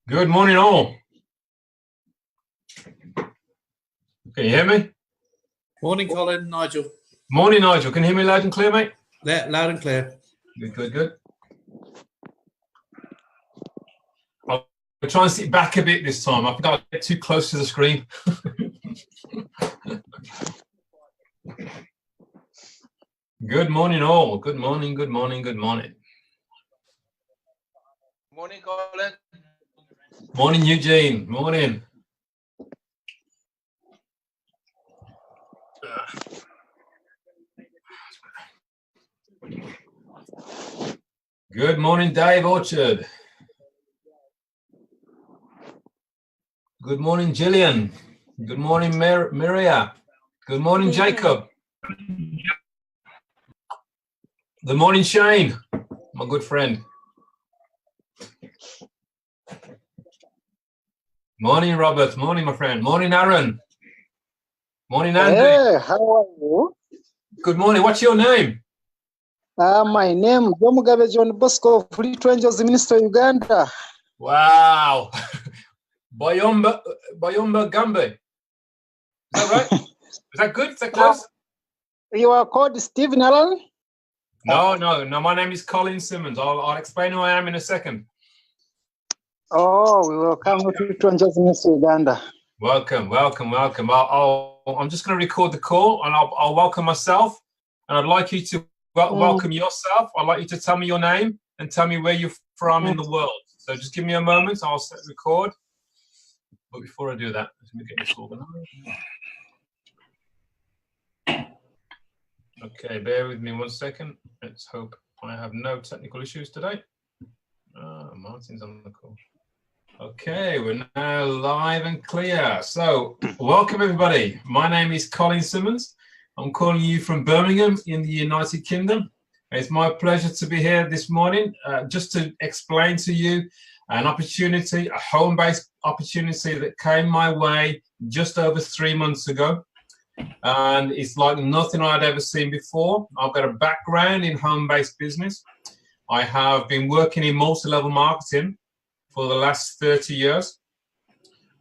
Good morning, all. Can you hear me? Morning, Colin. Nigel. Morning, Nigel. Can you hear me loud and clear, mate? Yeah, loud and clear. Good, good, good. I'll try and sit back a bit this time. I think I'll get too close to the screen. Good morning, all. Good morning, good morning, good morning. Morning, Colin. Morning, Eugene. Morning. Good morning, Dave Orchard. Good morning, Gillian. Good morning, Miria. Good morning, Jacob. Good morning, Shane, my good friend. Morning, Robert. Morning, my friend. Morning, Aaron. Morning, Andy. Hey, how are you? Good morning. What's your name? My name is Jomugabe John Bosco, Free Angels Minister, Uganda. Wow. Bayomba Gambe. Is that right? Is that good? Is that close? You are called Stephen Allen? No. My name is Colin Simmons. I'll explain who I am in a second. Oh, we will come to Free Angels Minister, Uganda. Welcome. I'm just going to record the call, and I'll welcome myself. And I'd like you to welcome yourself. I'd like you to tell me your name and tell me where you're from in the world. So just give me a moment. I'll set record. But before I do that, let me get this organized. Okay, bear with me 1 second. Let's hope I have no technical issues today. Martin's on the call. Okay, we're now live and clear. So, welcome everybody. My name is Colin Simmons. I'm calling you from Birmingham in the United Kingdom. It's my pleasure to be here this morning just to explain to you an opportunity, a home-based opportunity that came my way just over 3 months ago. And it's like nothing I'd ever seen before. I've got a background in home-based business. I have been working in multi-level marketing for the last 30 years.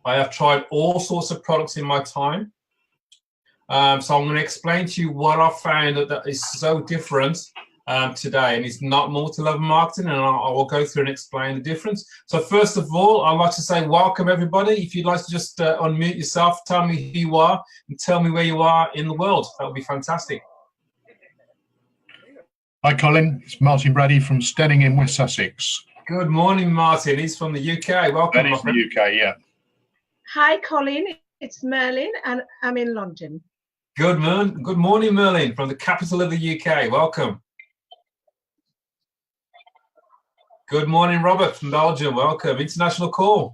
I have tried all sorts of products in my time. So I'm going to explain to you what I found that is so different today, and it's not multi-level marketing, and I will go through and explain the difference. So first of all, I'd like to say welcome everybody. If you'd like to just unmute yourself, tell me who you are, and tell me where you are in the world. That would be fantastic. Hi Colin, it's Martin Brady from Stenning in West Sussex. Good morning, Martin. He's from the UK. Welcome. That is the UK, yeah. Hi Colin, it's Merlin and I'm in London. Good morning, Merlin, from the capital of the UK. Welcome. Good morning, Robert from Belgium. Welcome. International call.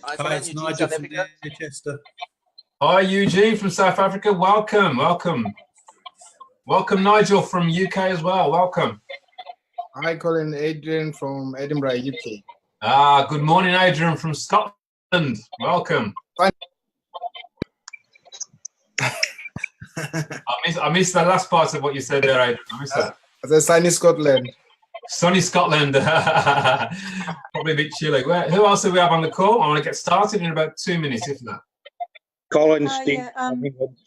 Hi, it's Nigel from Manchester. Hi, Eugene from South Africa. Welcome. Welcome, Nigel from UK as well. Welcome. Hi, Colin. Adrian from Edinburgh, UK. Good morning, Adrian from Scotland. Welcome. I missed the last part of what you said there, Adrian. I missed that. The sunny Scotland. Sunny Scotland. Probably a bit chilly. Who else do we have on the call? I want to get started in about 2 minutes, if not. Colin, Steve.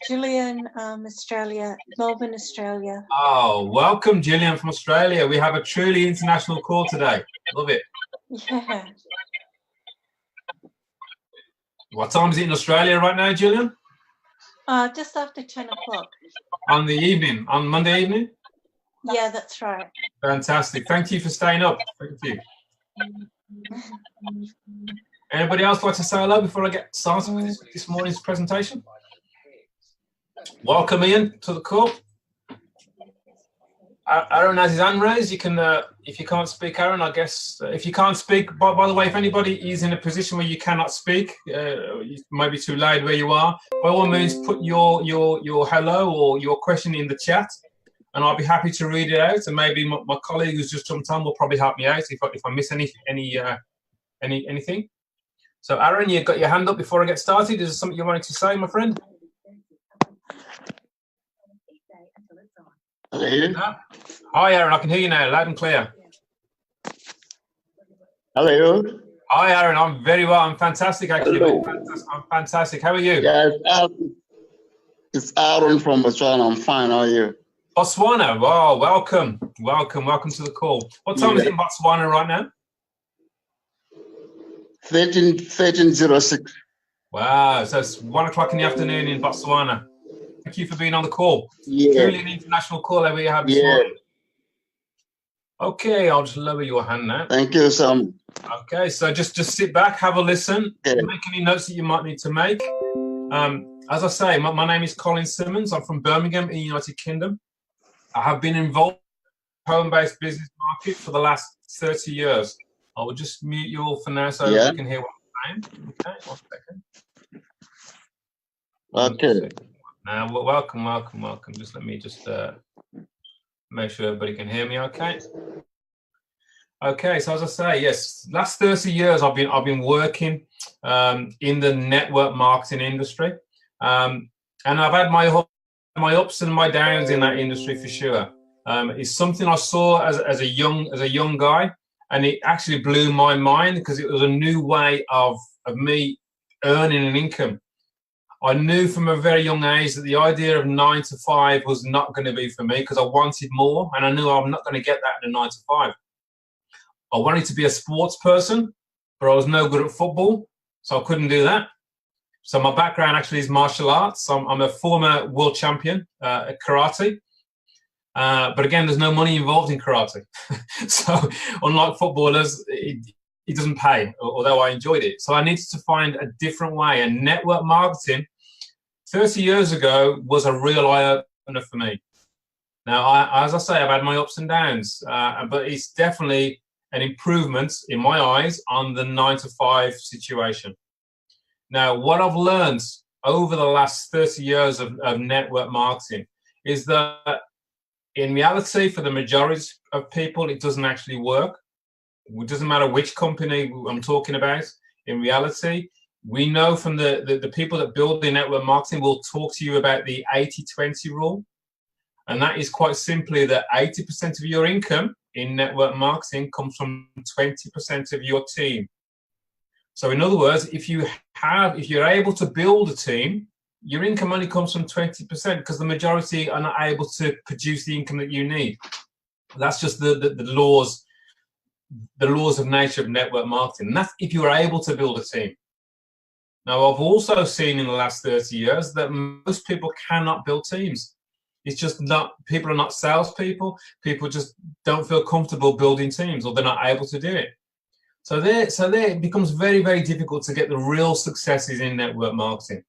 Gillian, Australia, Melbourne, Australia. Oh, welcome, Gillian from Australia. We have a truly international call today. Love it. Yeah. What time is it in Australia right now, Gillian? Just after 10 o'clock. On the evening, on Monday evening? Yeah, that's right. Fantastic. Thank you for staying up. Thank you. Anybody else like to say hello before I get started with this morning's presentation? Welcome, Ian, to the call. Aaron has his hand raised. You can, if you can't speak, Aaron, I guess, if you can't speak, by the way, if anybody is in a position where you cannot speak, you might be too loud where you are, by all means, put your hello or your question in the chat, and I'll be happy to read it out, and maybe my colleague who's just jumped on will probably help me out if I miss anything. So Aaron, you got your hand up before I get started. Is there something you wanted to say, my friend? Hello. Hi, Aaron. I can hear you now, loud and clear. Hello. Hi, Aaron. I'm very well. I'm fantastic, actually. Hello. I'm fantastic. How are you? Yeah, it's Aaron from Botswana. I'm fine. How are you? Botswana. Wow, welcome. Welcome to the call. What time is it in Botswana right now? 13:06. Wow, so it's 1 o'clock in the afternoon in Botswana. Thank you for being on the call. Yeah. Truly an international call that we have this morning. Okay, I'll just lower your hand now. Thank you, Sam. Okay, so just sit back, have a listen, Okay. make any notes that you might need to make. As I say, my name is Colin Simmons. I'm from Birmingham in the United Kingdom. I have been involved in the home-based business market for the last 30 years. I will just mute you all for now so you can hear what I'm saying. Okay, 1 second. Okay. Now, welcome. Just let me just make sure everybody can hear me okay. Okay, so as I say, yes, last 30 years I've been working in the network marketing industry. And I've had my ups and my downs in that industry for sure. It's something I saw as a young guy, and it actually blew my mind because it was a new way of me earning an income. I knew from a very young age that the idea of 9 to 5 was not going to be for me because I wanted more, and I knew I'm not going to get that in a 9 to 5. I wanted to be a sports person, but I was no good at football, so I couldn't do that. So my background actually is martial arts. I'm a former world champion at karate. But again, there's no money involved in karate. So unlike footballers, it doesn't pay, although I enjoyed it. So I needed to find a different way. And network marketing 30 years ago was a real eye-opener for me. Now, as I say, I've had my ups and downs, but it's definitely an improvement in my eyes on the 9 to 5 situation. Now, what I've learned over the last 30 years of network marketing is that in reality, for the majority of people, it doesn't actually work. It doesn't matter which company I'm talking about. In reality, we know from the people that build the network marketing will talk to you about the 80-20 rule. And that is quite simply that 80% of your income in network marketing comes from 20% of your team. So in other words, if you're able to build a team, your income only comes from 20% because the majority are not able to produce the income that you need. That's just the laws of nature of network marketing. And that's if you're able to build a team. Now, I've also seen in the last 30 years that most people cannot build teams. It's just not, people are not salespeople. People just don't feel comfortable building teams, or they're not able to do it. So there it becomes very, very difficult to get the real successes in network marketing.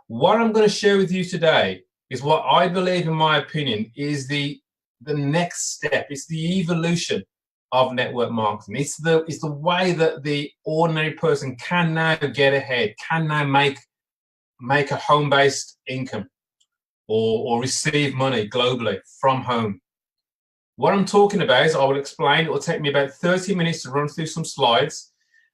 What I'm going to share with you today is what I believe, in my opinion, is the next step. It's the evolution of network marketing. It's the way that the ordinary person can now get ahead, can now make a home-based income or receive money globally from home. What I'm talking about is, I will explain, it will take me about 30 minutes to run through some slides,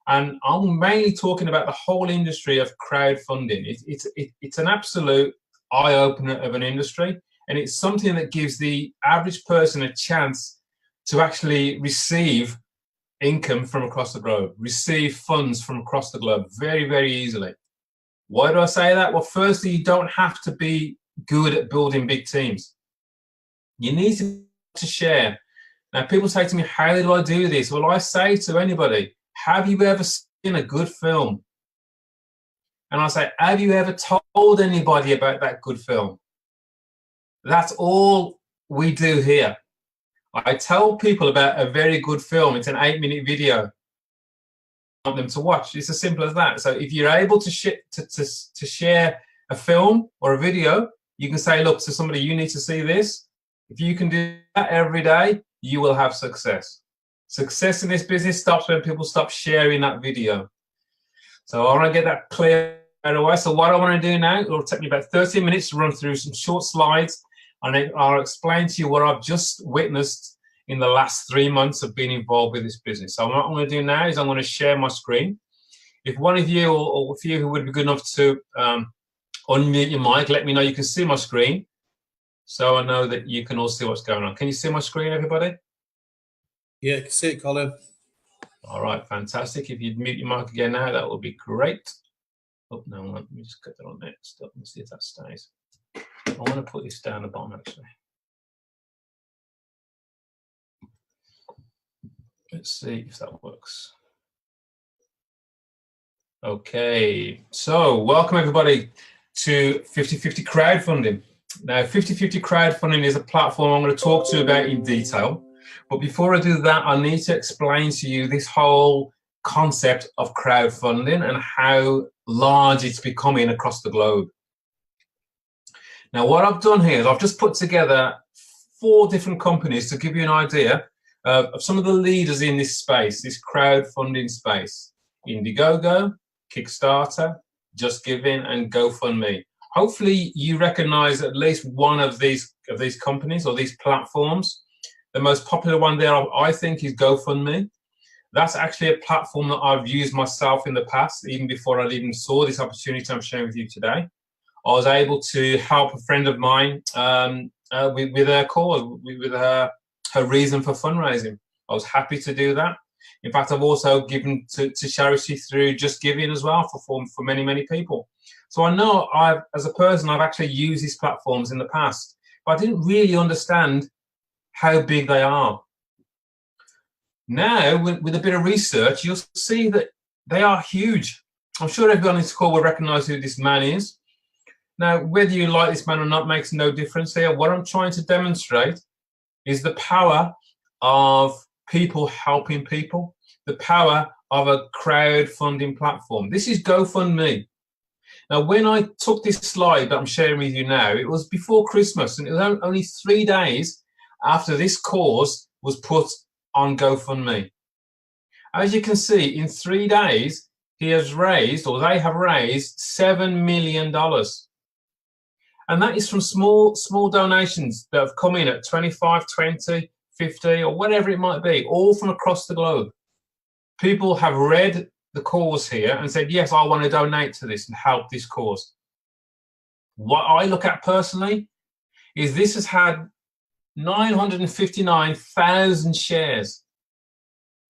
and I'm mainly talking about the whole industry of crowdfunding. It's an absolute eye-opener of an industry, and it's something that gives the average person a chance to actually receive income from across the globe, receive funds from across the globe very, very easily. Why do I say that? Well, firstly, you don't have to be good at building big teams. You need to share. Now, people say to me, how do I do this? Well, I say to anybody, have you ever seen a good film? And I say, have you ever told anybody about that good film? That's all we do here. I tell people about a very good film. It's an 8-minute video I want them to watch. It's as simple as that. So if you're able to share a film or a video, you can say, look, to somebody, you need to see this. If you can do that every day, you will have success. Success in this business stops when people stop sharing that video. So I want to get that clear right away. So what I want to do now, it will take me about 30 minutes to run through some short slides, and then I'll explain to you what I've just witnessed in the last 3 months of being involved with this business. So what I'm going to do now is I'm going to share my screen. if one of you or a few who would be good enough to unmute your mic, let me know you can see my screen, so I know that you can all see what's going on. Can you see my screen, everybody? Yeah, I can see it, Colin. All right, fantastic. If you'd mute your mic again now, that would be great. Oh, no, let me just get that on next. Let me see if that stays. I want to put this down the bottom, actually. Let's see if that works. Okay, so welcome everybody to 50/50 crowdfunding. Now, 50/50 crowdfunding is a platform I'm going to talk to you about in detail. But before I do that, I need to explain to you this whole concept of crowdfunding and how large it's becoming across the globe. Now, what I've done here is I've just put together 4 different companies to give you an idea of some of the leaders in this space, this crowdfunding space. Indiegogo, Kickstarter, Just Giving, and GoFundMe. Hopefully you recognize at least one of these companies or these platforms. The most popular one there, I think, is GoFundMe. That's actually a platform that I've used myself in the past, even before I even saw this opportunity I'm sharing with you today. I was able to help a friend of mine with her cause, with her reason for fundraising. I was happy to do that. In fact, I've also given to charity through Just Giving as well for many, many people. So I know as a person, I've actually used these platforms in the past, but I didn't really understand how big they are. Now, with a bit of research, you'll see that they are huge. I'm sure everyone on this call will recognize who this man is. Now, whether you like this man or not makes no difference here. What I'm trying to demonstrate is the power of people helping people, the power of a crowdfunding platform. This is GoFundMe. Now, when I took this slide that I'm sharing with you now, it was before Christmas, and it was only 3 days after this cause was put on GoFundMe. As you can see, in 3 days, he has raised, or they have raised, $7 million. And that is from small donations that have come in at 25, 20, 50, or whatever it might be, all from across the globe. People have read the cause here and said, yes, I want to donate to this and help this cause. What I look at personally is this has had 959,000 shares.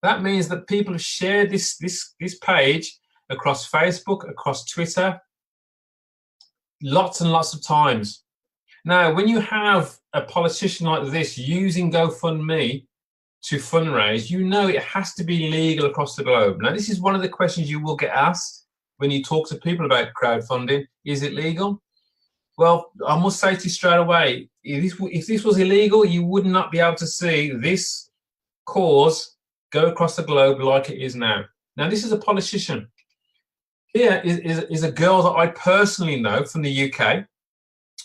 That means that people have shared this page across Facebook, across Twitter, lots and lots of times. Now, when you have a politician like this using GoFundMe to fundraise, you know it has to be legal across the globe. Now, this is one of the questions you will get asked when you talk to people about crowdfunding. Is it legal? Well, I must say to you straight away, if this was illegal, you would not be able to see this cause go across the globe like it is now. Now, this is a politician. Here is a girl that I personally know from the UK.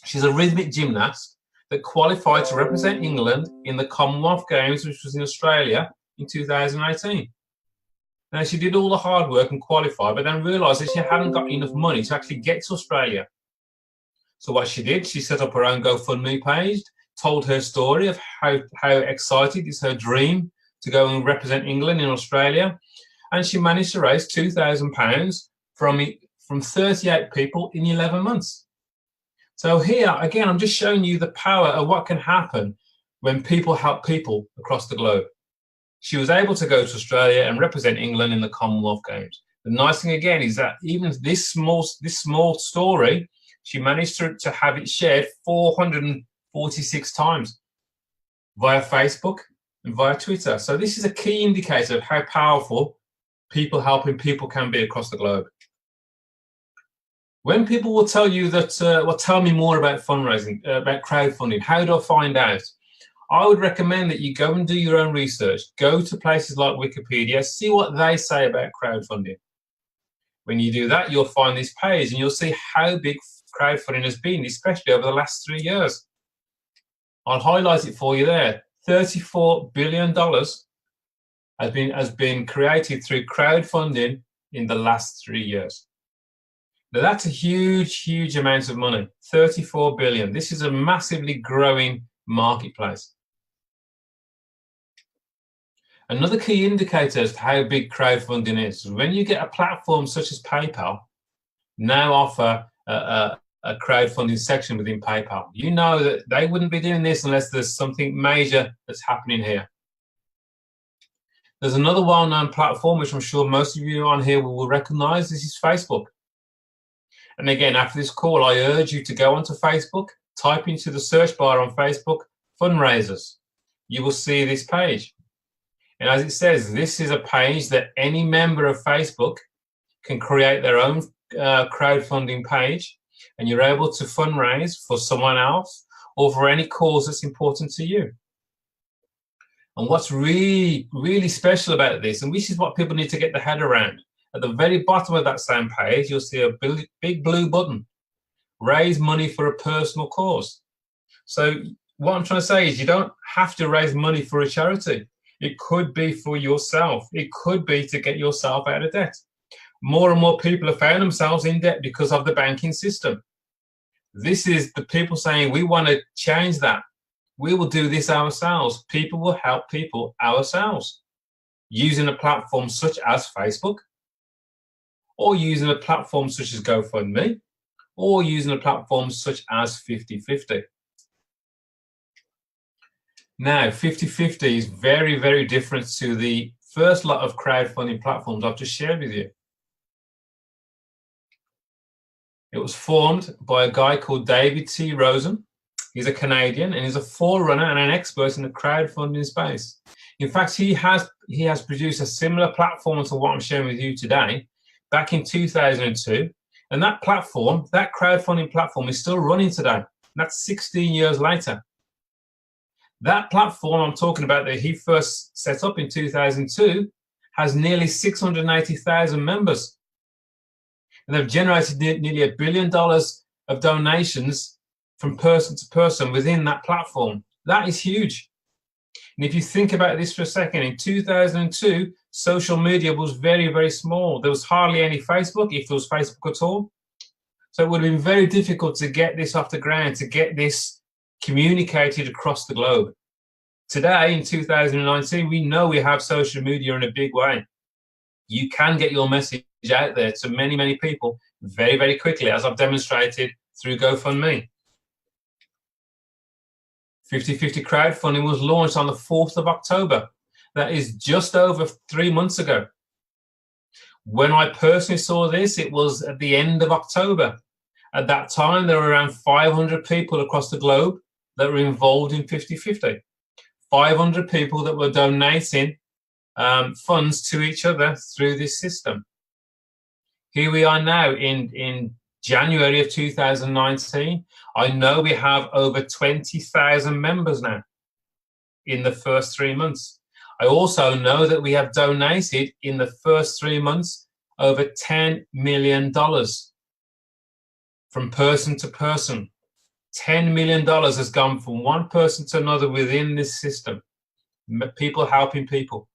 She's a rhythmic gymnast that qualified to represent England in the Commonwealth Games, which was in Australia in 2018. Now, she did all the hard work and qualified, but then realised that she hadn't got enough money to actually get to Australia. So what she did, she set up her own GoFundMe page, told her story of how excited it's her dream to go and represent England in Australia, and she managed to raise £2,000 from 38 people in 11 months. So here, again, I'm just showing you the power of what can happen when people help people across the globe. She was able to go to Australia and represent England in the Commonwealth Games. The nice thing again is that even this small story, she managed to have it shared 446 times via Facebook and via Twitter. So this is a key indicator of how powerful people helping people can be across the globe. When people will tell you that, well, tell me more about fundraising, about crowdfunding, how do I find out? I would recommend that you go and do your own research. Go to places like Wikipedia, see what they say about crowdfunding. When you do that, you'll find this page and you'll see how big crowdfunding has been, especially over the last 3 years. I'll highlight it for you there. $34 billion has been created through crowdfunding in the last 3 years. Now that's a huge, huge amount of money, 34 billion. This is a massively growing marketplace. Another key indicator as to how big crowdfunding is when you get a platform such as PayPal now offer a crowdfunding section within PayPal. You know that they wouldn't be doing this unless there's something major that's happening here. There's another well-known platform which I'm sure most of you on here will recognize. This is Facebook. And again, after this call, I urge you to go onto Facebook, type into the search bar on Facebook, fundraisers. You will see this page. And as it says, this is a page that any member of Facebook can create their own crowdfunding page, and you're able to fundraise for someone else or for any cause that's important to you. And what's really, really special about this, and this is what people need to get their head around, at the very bottom of that same page, you'll see a big blue button, raise money for a personal cause. So what I'm trying to say is you don't have to raise money for a charity. It could be for yourself. It could be to get yourself out of debt. More and more people have found themselves in debt because of the banking system. This is the people saying, we want to change that. We will do this ourselves. People will help people ourselves using a platform such as Facebook, or using a platform such as GoFundMe, or using a platform such as 50/50. Now, 50/50 is very, very different to the first lot of crowdfunding platforms I've just shared with you. It was formed by a guy called David T. Rosen. He's a Canadian and he's a forerunner and an expert in the crowdfunding space. In fact, he has produced a similar platform to what I'm sharing with you today back in 2002. And that platform, that crowdfunding platform, is still running today. And that's 16 years later. That platform I'm talking about that he first set up in 2002 has nearly 680,000 members. And they've generated nearly $1 billion of donations from person to person within that platform. That is huge. And if you think about this for a second, in 2002, social media was very, very small. There was hardly any Facebook, if there was Facebook at all. So it would have been very difficult to get this off the ground, to get this communicated across the globe. Today, in 2019, we know we have social media in a big way. You can get your message out there to many, many people very, very quickly, as I've demonstrated through GoFundMe. 50/50 crowdfunding was launched on the 4th of October. That is just over 3 months ago. When I personally saw this, it was at the end of October. At that time, there were around 500 people across the globe that were involved in 50/50. 500 people that were donating funds to each other through this system. Here we are now in January of 2019. I know we have over 20,000 members now in the first 3 months. I also know that we have donated in the first 3 months over $10 million from person to person. $10 million has gone from one person to another within this system. People helping people.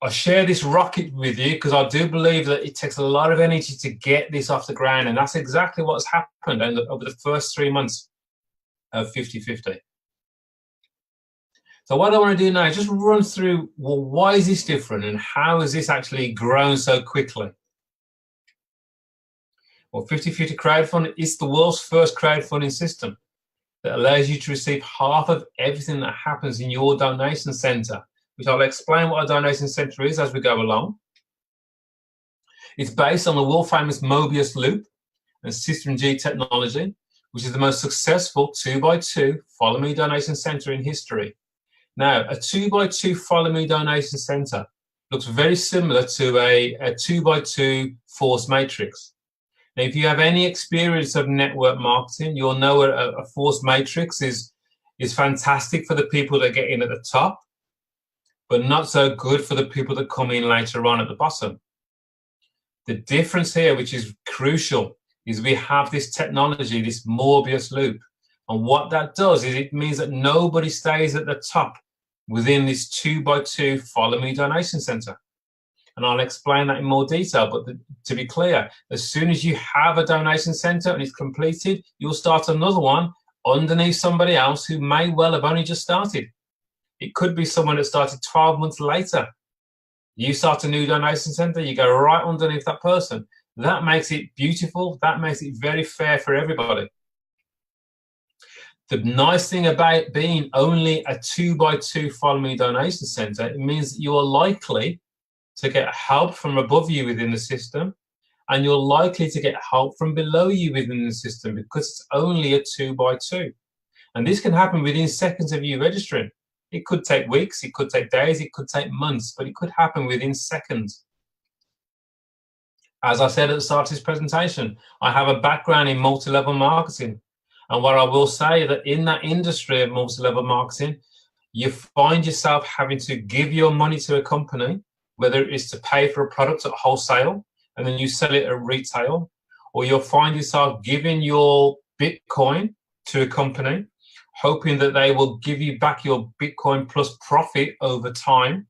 I share this rocket with you because I do believe that it takes a lot of energy to get this off the ground, and that's exactly what's happened over the first 3 months of 50/50. So what I want to do now is just run through, well, why is this different and how has this actually grown so quickly? Well, 50/50 crowdfunding is the world's first crowdfunding system that allows you to receive half of everything that happens in your donation center, which I'll explain what a donation center is as we go along. It's based on the world-famous Mobius loop and System G technology, which is the most successful 2x2 Follow Me donation center in history. Now, a 2x2 Follow Me donation center looks very similar to a 2x2 force matrix. Now, if you have any experience of network marketing, you'll know a force matrix is fantastic for the people that get in at the top, but not so good for the people that come in later on at the bottom. The difference here, which is crucial, is we have this technology, this Mobius loop. And what that does is it means that nobody stays at the top within this 2x2 Follow Me donation center. And I'll explain that in more detail, but to be clear, as soon as you have a donation center and it's completed, you'll start another one underneath somebody else who may well have only just started. It could be someone that started 12 months later. You start a new donation center, you go right underneath that person. That makes it beautiful. That makes it very fair for everybody. The nice thing about being only a 2x2 follow me donation center, it means that you are likely to get help from above you within the system, and you're likely to get help from below you within the system because it's only a 2x2. And this can happen within seconds of you registering. It could take weeks, it could take days, it could take months, but it could happen within seconds. As I said at the start of this presentation, I have a background in multi-level marketing. And what I will say that in that industry of multi-level marketing, you find yourself having to give your money to a company, whether it is to pay for a product at wholesale and then you sell it at retail, or you'll find yourself giving your Bitcoin to a company, hoping that they will give you back your Bitcoin plus profit over time.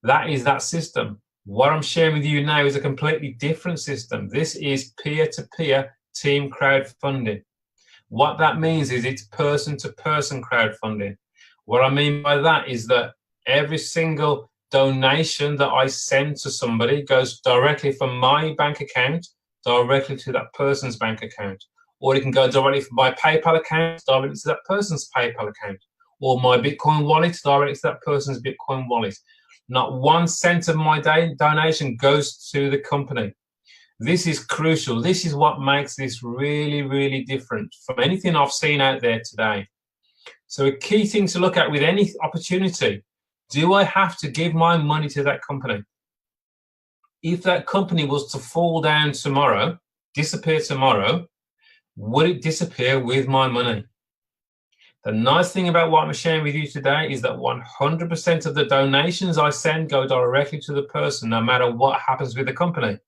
That is that system. What I'm sharing with you now is a completely different system. This is peer-to-peer team crowdfunding. What that means is it's person-to-person crowdfunding. What I mean by that is that every single donation that I send to somebody goes directly from my bank account directly to that person's bank account. Or it can go directly from my PayPal account directly to that person's PayPal account. Or my Bitcoin wallet directly to that person's Bitcoin wallet. Not 1 cent of my donation goes to the company. This is crucial. This is what makes this really, really different from anything I've seen out there today. So a key thing to look at with any opportunity, do I have to give my money to that company? If that company was to fall down tomorrow, disappear tomorrow, would it disappear with my money? The nice thing about what I'm sharing with you today is that 100% of the donations I send go directly to the person, no matter what happens with the company.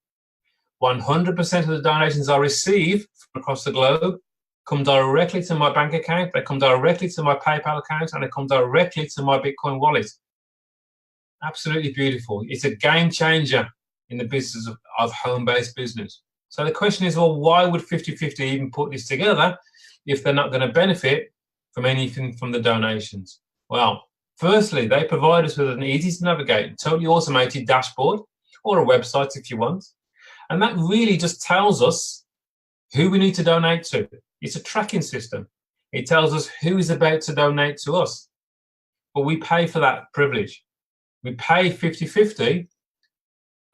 100% of the donations I receive from across the globe come directly to my bank account, they come directly to my PayPal account, and they come directly to my Bitcoin wallet. Absolutely beautiful. It's a game changer in the business of home-based business. So the question is, well, why would 50/50 even put this together if they're not going to benefit from anything from the donations? Well, firstly, they provide us with an easy to navigate, totally automated dashboard, or a website if you want. And that really just tells us who we need to donate to. It's a tracking system. It tells us who is about to donate to us. But we pay for that privilege. We pay 50/50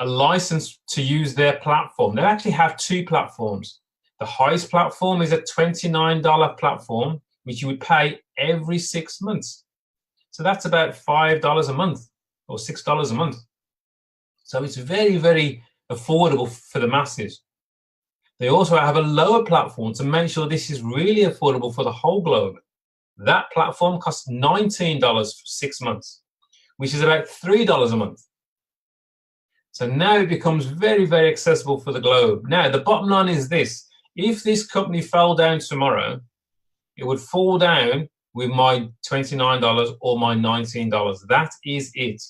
a license to use their platform. They actually have 2 platforms. The highest platform is a $29 platform, which you would pay every 6 months. So that's about $5 a month or $6 a month. So it's very, very affordable for the masses. They also have a lower platform to make sure this is really affordable for the whole globe. That platform costs $19 for 6 months, which is about $3 a month. So now it becomes very, very accessible for the globe. Now, the bottom line is this. If this company fell down tomorrow, it would fall down with my $29 or my $19. That is it.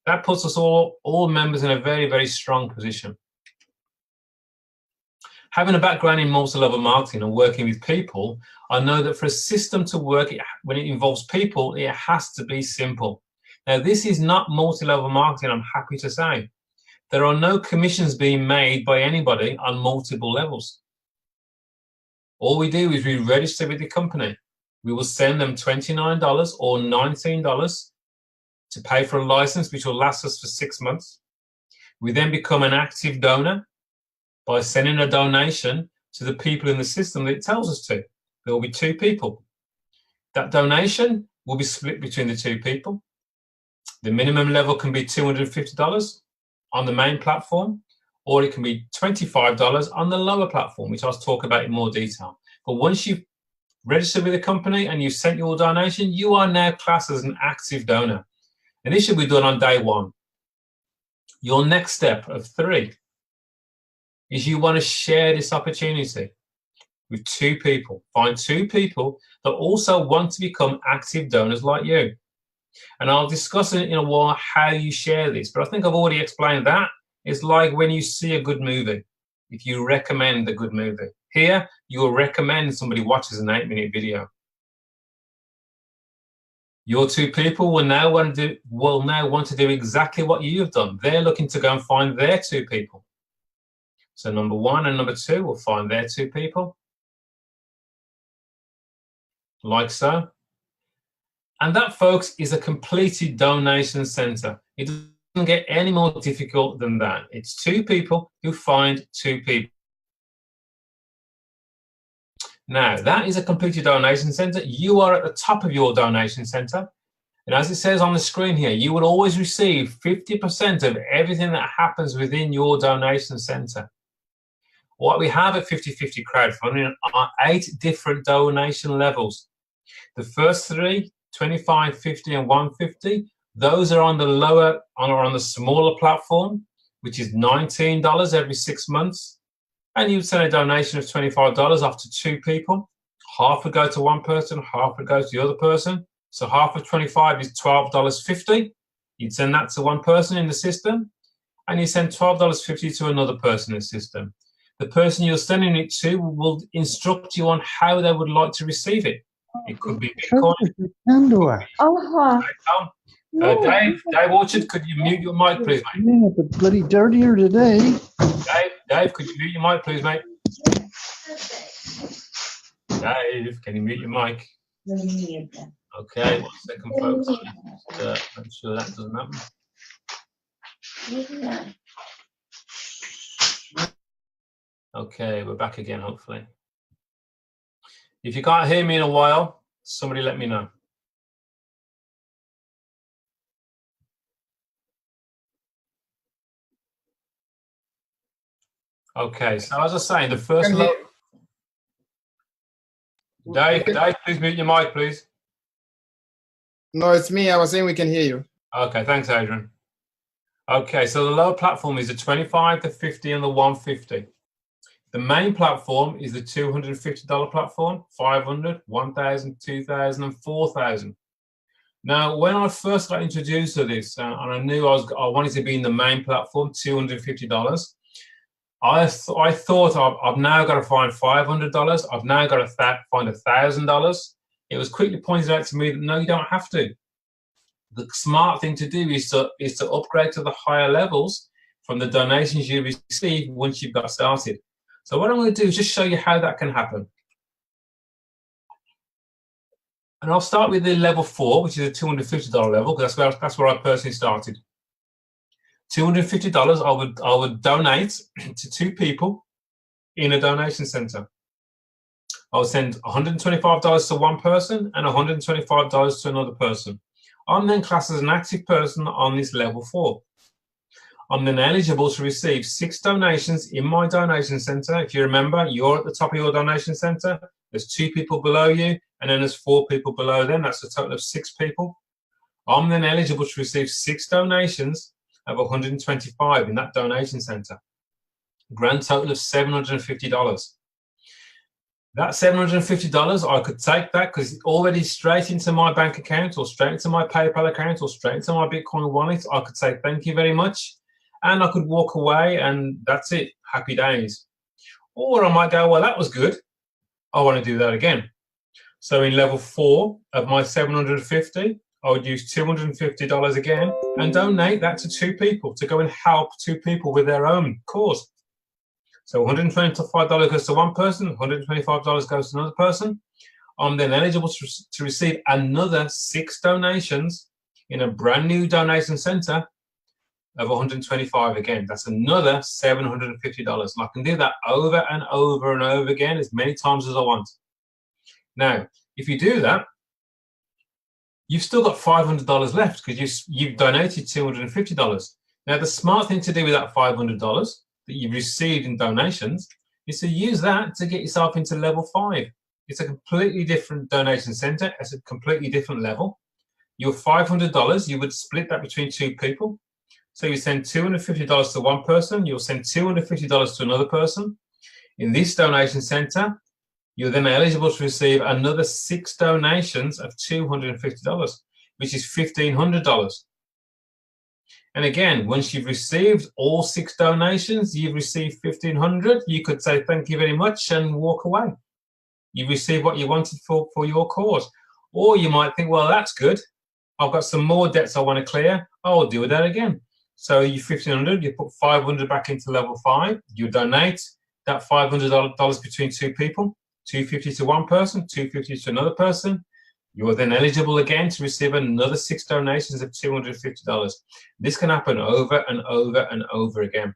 That puts us all members in a very, very strong position. Having a background in multi-level marketing and working with people, I know that for a system to work, when it involves people, it has to be simple. Now, this is not multi-level marketing, I'm happy to say. There are no commissions being made by anybody on multiple levels. All we do is we register with the company. We will send them $29 or $19 to pay for a license, which will last us for 6 months. We then become an active donor by sending a donation to the people in the system that it tells us to. There will be 2 people. That donation will be split between the 2 people. The minimum level can be $250 on the main platform, or it can be $25 on the lower platform, which I'll talk about in more detail. But once you've registered with a company and you've sent your donation, you are now classed as an active donor. And this should be done on day 1. Your next step of 3 is you want to share this opportunity with 2 people. Find 2 people that also want to become active donors like you. And I'll discuss in a while how you share this, but I think I've already explained that. It's like when you see a good movie, if you recommend a good movie. Here, you will recommend somebody watches an 8-minute video. Your 2 people will now want to do exactly what you've done. They're looking to go and find their 2 people. So number 1 and number 2 will find their 2 people, like so. And that, folks, is a completed donation center. It doesn't get any more difficult than that. It's 2 people who find 2 people. Now, that is a completed donation center. You are at the top of your donation center. And as it says on the screen here, you will always receive 50% of everything that happens within your donation center. What we have at 50/50 crowdfunding are 8 different donation levels. The first 3, 25, 50, and 150, those are on the lower, on the smaller platform, which is $19 every 6 months. And you'd send a donation of $25 off to 2 people. Half would go to one person, half would go to the other person. So half of 25 is $12.50. You'd send that to one person in the system, and you send $12.50 to another person in the system. The person you're sending it to will instruct you on how they would like to receive it. It could be Bitcoin. Dave Orchard, could you mute your mic, please, mate? Yeah, but bloody dirtier today. Dave, could you mute your mic, please, mate? Dave, can you mute your mic? Okay, 1 second, folks. Just, make sure that doesn't happen. Okay, we're back again, hopefully. If you can't hear me in a while, somebody let me know. Okay, so as I was saying, the first level. Dave, please mute your mic, please. No, it's me. I was saying we can hear you. Okay, thanks, Adrian. Okay, so the lower platform is the 25, the 50, and the 150. The main platform is the $250 platform, 500, 1,000, 2,000, and 4,000. Now, when I first got introduced to this, and I knew I wanted to be in the main platform, $250. I thought I've now got to find $500. I've now got to find $1,000. It was quickly pointed out to me that no, you don't have to. The smart thing to do is to upgrade to the higher levels from the donations you receive once you've got started. So what I'm going to do is just show you how that can happen. And I'll start with the level 4, which is a $250 level, because that's where I personally started. $250 I would donate to 2 people in a donation center. I would send $125 to one person and $125 to another person. I'm then classed as an active person on this level 4. I'm then eligible to receive 6 donations in my donation center. If you remember, you're at the top of your donation center. There's 2 people below you, and then there's 4 people below them. That's a total of 6 people. I'm then eligible to receive 6 donations of $125 in that donation center. Grand total of $750. That $750, I could take that because it's already straight into my bank account or straight into my PayPal account or straight into my Bitcoin wallet. I could say thank you very much, and I could walk away, and that's it. Happy days. Or I might go, well, that was good. I want to do that again. So in level 4 of my 750, I would use $250 again and donate that to 2 people to go and help 2 people with their own cause. So $125 goes to one person, $125 goes to another person. I'm then eligible to receive another 6 donations in a brand new donation center of $125 again. That's another $750. And I can do that over and over and over again as many times as I want. Now, if you do that, you've still got $500 left because you've donated $250. Now, the smart thing to do with that $500 that you've received in donations is to use that to get yourself into level 5. It's a completely different donation center. It's a completely different level. Your $500, you would split that between 2 people. So you send $250 to one person, you'll send $250 to another person. In this donation center, you're then eligible to receive another 6 donations of $250, which is $1,500. And again, once you've received all 6 donations, you've received $1,500. You could say thank you very much and walk away. You've received what you wanted for your cause. Or you might think, well, that's good. I've got some more debts I want to clear. I'll deal with that again. So you 1,500, you put 500 back into level 5. You donate that $500 between two people, 250 to one person, 250 to another person. You're then eligible again to receive another 6 donations of $250. This can happen over and over and over again.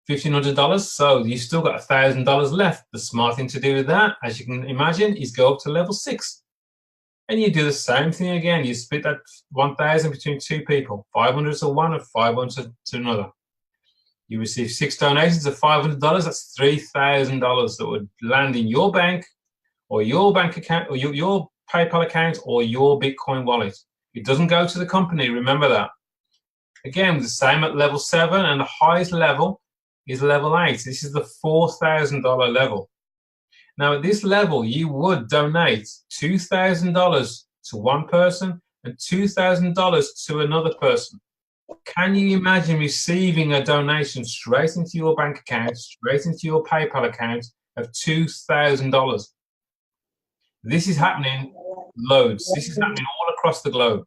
$1,500, so you still got $1,000 left. The smart thing to do with that, as you can imagine, is go up to level 6. And you do the same thing again. You split that 1,000 between two people, 500 to one and 500 to another. You receive 6 donations of $500. That's $3,000 that would land in your bank or your bank account or your PayPal account or your Bitcoin wallet. It doesn't go to the company. Remember that. Again, the same at level 7, and the highest level is level 8. This is the $4,000 level. Now, at this level, you would donate $2,000 to one person and $2,000 to another person. Can you imagine receiving a donation straight into your bank account, straight into your PayPal account of $2,000? This is happening loads. This is happening all across the globe.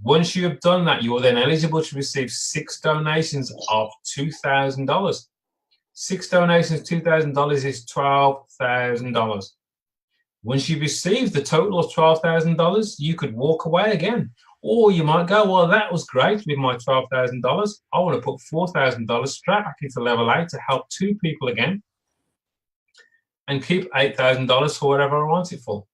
Once you have done that, you are then eligible to receive 6 donations of $2,000. 6 donations, $2,000 is $12,000. Once you've received the total of $12,000, you could walk away again. Or you might go, well, that was great with my $12,000. I want to put $4,000 straight back into level 8 to help 2 people again and keep $8,000 for whatever I want it for.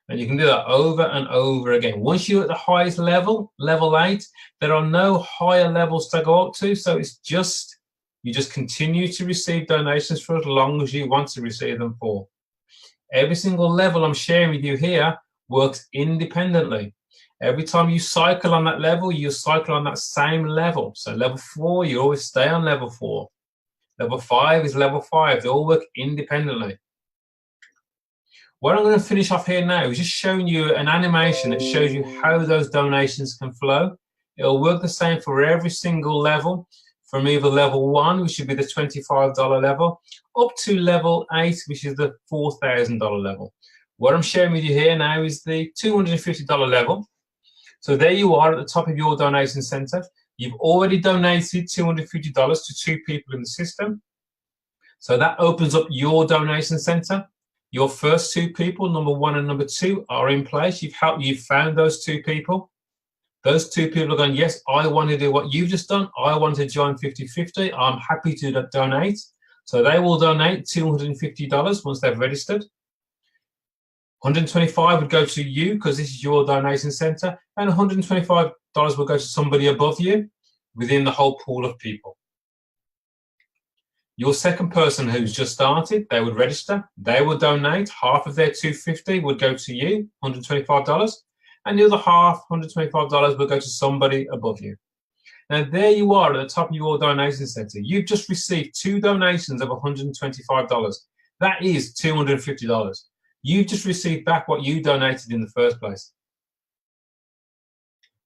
And you can do that over and over again. Once you're at the highest level, level 8, there are no higher levels to go up to. So it's just, you just continue to receive donations for as long as you want to receive them for. Every single level I'm sharing with you here works independently. Every time you cycle on that level, you cycle on that same level. So level 4, you always stay on level 4. Level 5 is level 5. They all work independently. What I'm going to finish off here now is just showing you an animation that shows you how those donations can flow. It'll work the same for every single level, from either level 1, which would be the $25 level, up to level 8, which is the $4,000 level. What I'm sharing with you here now is the $250 level. So there you are at the top of your donation center. You've already donated $250 to 2 people in the system. So that opens up your donation center. Your first 2 people, number 1 and number 2, are in place. You've found those 2 people. Those 2 people are going, yes, I want to do what you've just done. I want to join 50/50. I'm happy to donate. So they will donate $250 once they've registered. $125 would go to you because this is your donation center, and $125 will go to somebody above you within the whole pool of people. Your second person who's just started, they would register. They would donate. Half of their $250 would go to you, $125, and the other half, $125, will go to somebody above you. Now, there you are at the top of your donation center. You've just received 2 donations of $125. That is $250. You've just received back what you donated in the first place.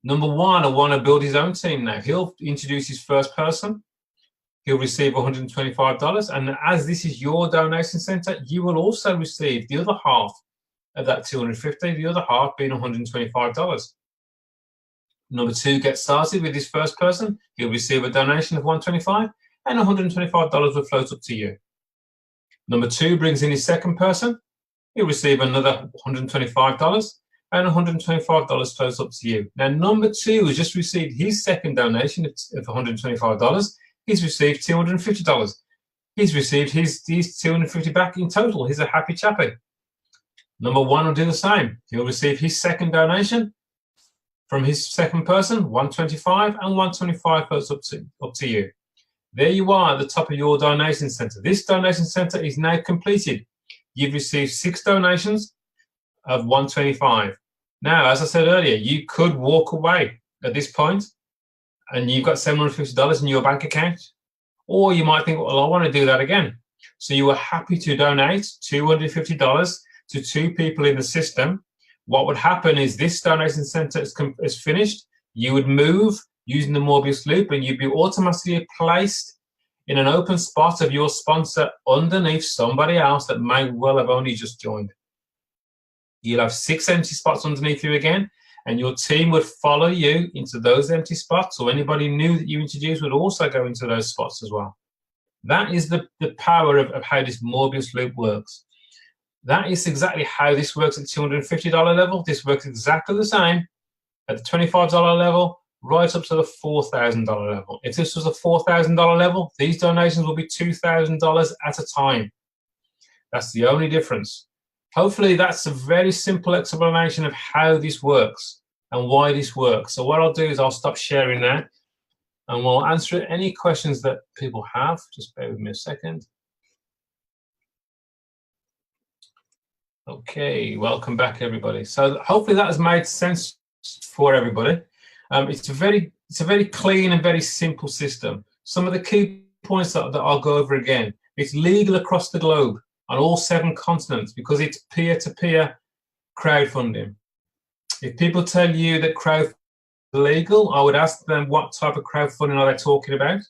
Number 1, I want to build his own team now. He'll introduce his first person. He'll receive $125. And as this is your donation center, you will also receive the other half of that $250, the other half being $125. Number 2 gets started with his first person. He'll receive a donation of $125, and $125 will float up to you. Number 2 brings in his second person. He'll receive another $125, and $125 floats up to you. Now, number 2 has just received his second donation of $125. He's received $250. He's received his $250 back in total. He's a happy chappy. Number 1 will do the same. He'll receive his second donation from his second person, $125, and $125 floats up to you. There you are at the top of your donation center. This donation center is now completed. You've received 6 donations of $125. Now, as I said earlier, you could walk away at this point and you've got $750 in your bank account. Or you might think, well, I want to do that again. So you are happy to donate $250 to 2 people in the system. What would happen is this donation center is finished. You would move using the Morbius loop, and you'd be automatically placed in an open spot of your sponsor underneath somebody else that may well have only just joined. You'll have 6 empty spots underneath you again, and your team would follow you into those empty spots, or anybody new that you introduce would also go into those spots as well. That is the power of how this Morbius loop works. That is exactly how this works at the $250 level. This works exactly the same at the $25 level, right up to the $4,000 level. If this was a $4,000 level, these donations will be $2,000 at a time. That's the only difference. Hopefully that's a very simple explanation of how this works and why this works. So what I'll do is I'll stop sharing now, and we'll answer any questions that people have. Just bear with me a second. Okay, welcome back, everybody. So hopefully that has made sense for everybody. It's a very clean and very simple system. Some of the key points that I'll go over again. It's legal across the globe on all 7 continents because it's peer-to-peer crowdfunding. If people tell you that crowdfunding is illegal, I would ask them what type of crowdfunding are they talking about.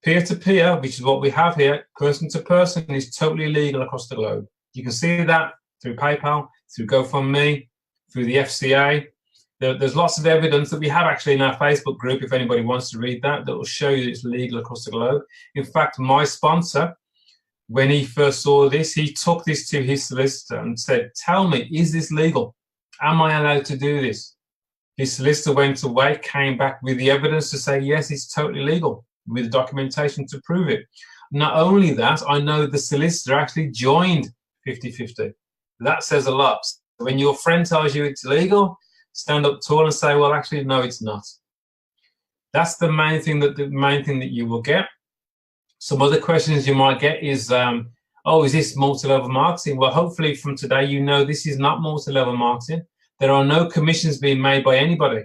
Peer-to-peer, which is what we have here, person-to-person, is totally legal across the globe. You can see that through PayPal, through GoFundMe, through the FCA. There's lots of evidence that we have actually in our Facebook group, if anybody wants to read that, that will show you that it's legal across the globe. In fact, my sponsor, when he first saw this, he took this to his solicitor and said, tell me, is this legal? Am I allowed to do this? His solicitor went away, came back with the evidence to say, yes, it's totally legal, with documentation to prove it. Not only that, I know the solicitor actually joined 50-50. That says a lot. When your friend tells you it's illegal, stand up tall and say, well, actually, no, it's not. That's the main thing that you will get. Some other questions you might get is, oh, is this multi-level marketing? Well, hopefully from today, you know this is not multi-level marketing. There are no commissions being made by anybody,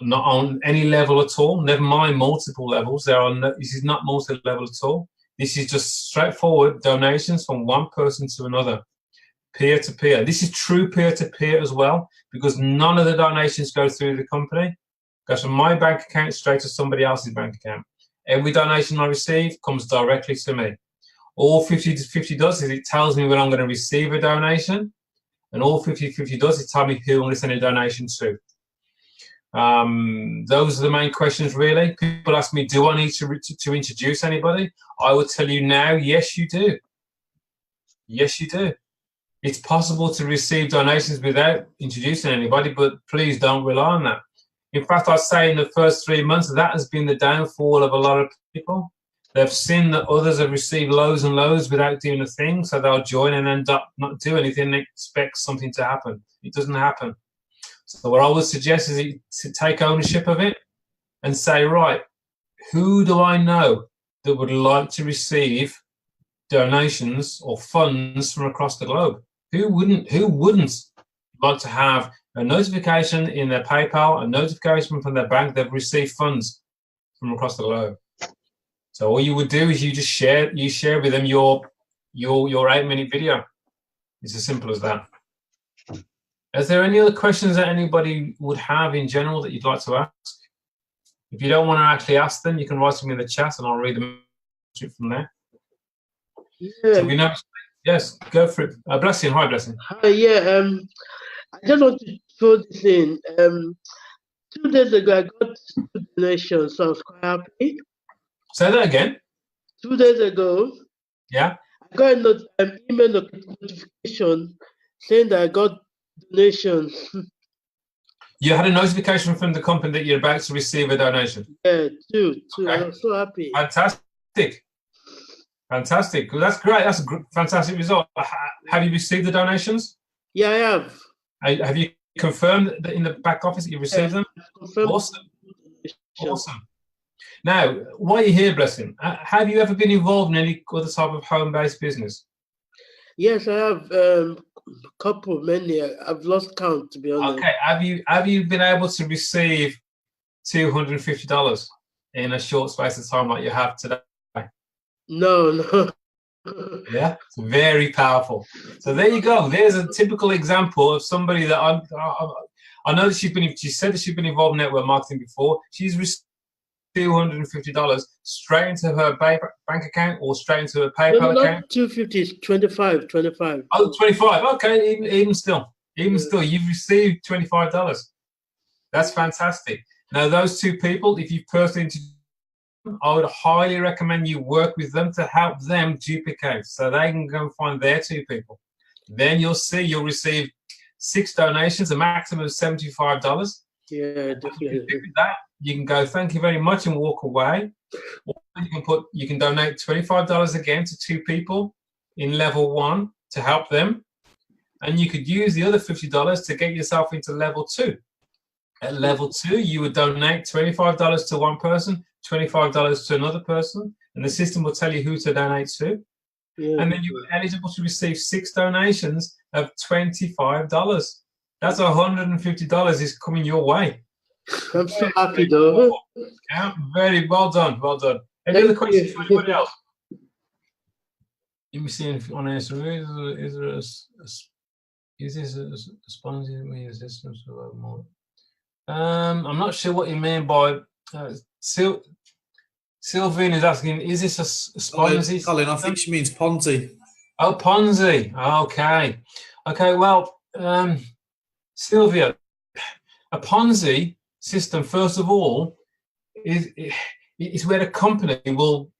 not on any level at all, never mind multiple levels. This is not multi-level at all. This is just straightforward donations from one person to another, peer-to-peer. This is true peer-to-peer as well, because none of the donations go through the company. It goes from my bank account straight to somebody else's bank account. Every donation I receive comes directly to me. All 50-50 does is it tells me when I'm going to receive a donation, and all 50-50 does is tell me who I'm going to send a donation to. Those are the main questions, really. People ask me, do I need to introduce anybody? I would tell you now, yes, you do. Yes, you do. It's possible to receive donations without introducing anybody, but please don't rely on that. In fact, I'd say in the first 3 months, that has been the downfall of a lot of people. They've seen that others have received loads and loads without doing a thing, so they'll join and end up not doing anything and expect something to happen. It doesn't happen. So what I would suggest is to take ownership of it and say, right, who do I know that would like to receive donations or funds from across the globe? Who wouldn't like to have a notification in their PayPal, a notification from their bank they've received funds from across the globe? So all you would do is you share with them your 8-minute video. It's as simple as that. Is there any other questions that anybody would have in general that you'd like to ask? If you don't want to actually ask them, you can write them in the chat and I'll read them from there. Yeah. So we know. Yes, go for it. Blessing, hi, Blessing. Hi, yeah. I just want to throw this in. 2 days ago, I got 2 donations, so I was quite happy. Say that again. 2 days ago, yeah, I got an email notification saying that I got donations. You had a notification from the company that you're about to receive a donation? Yeah, two. Okay. I was so happy. Fantastic. Fantastic. Well, that's great. That's a fantastic result. Have you received the donations? Yeah, I have. Have you confirmed that in the back office that you received them? Confirmed. Awesome. Awesome. Now, while you're here, Blessing, have you ever been involved in any other type of home-based business? Yes, I have. Many. I've lost count, to be honest. Okay. Have you been able to receive $250 in a short space of time like you have today? No. Yeah, it's very powerful. So there you go. There's a typical example of somebody that I know that she said that she's been involved in network marketing before. She's received $250 straight into her bank account or straight into her PayPal not account? 250, it's 25. Oh, 25. Okay, even still, you've received $25. That's fantastic. Now, those two people, if you've personally, I would highly recommend you work with them to help them duplicate so they can go and find their two people. Then you'll see you'll receive 6 donations, a maximum of $75. Yeah, definitely. With that, you can go, thank you very much, and walk away. Or you can donate $25 again to 2 people in level 1 to help them. And you could use the other $50 to get yourself into level 2. At level 2, you would donate $25 to one person, $25 to another person, and the system will tell you who to donate to. Yeah. And then you were eligible to receive 6 donations of $25. That's $150 is coming your way. I'm so happy though. Yeah, very well done, well done. Any other questions for anybody else? Let me see if on this. Is this a sponsoring system? I'm not sure what you mean by Sylvian is asking, is this a Ponzi? Colin, I think she means Ponzi. Oh, Ponzi. Okay. Okay, well, Sylvia, a Ponzi system, first of all, is where a company will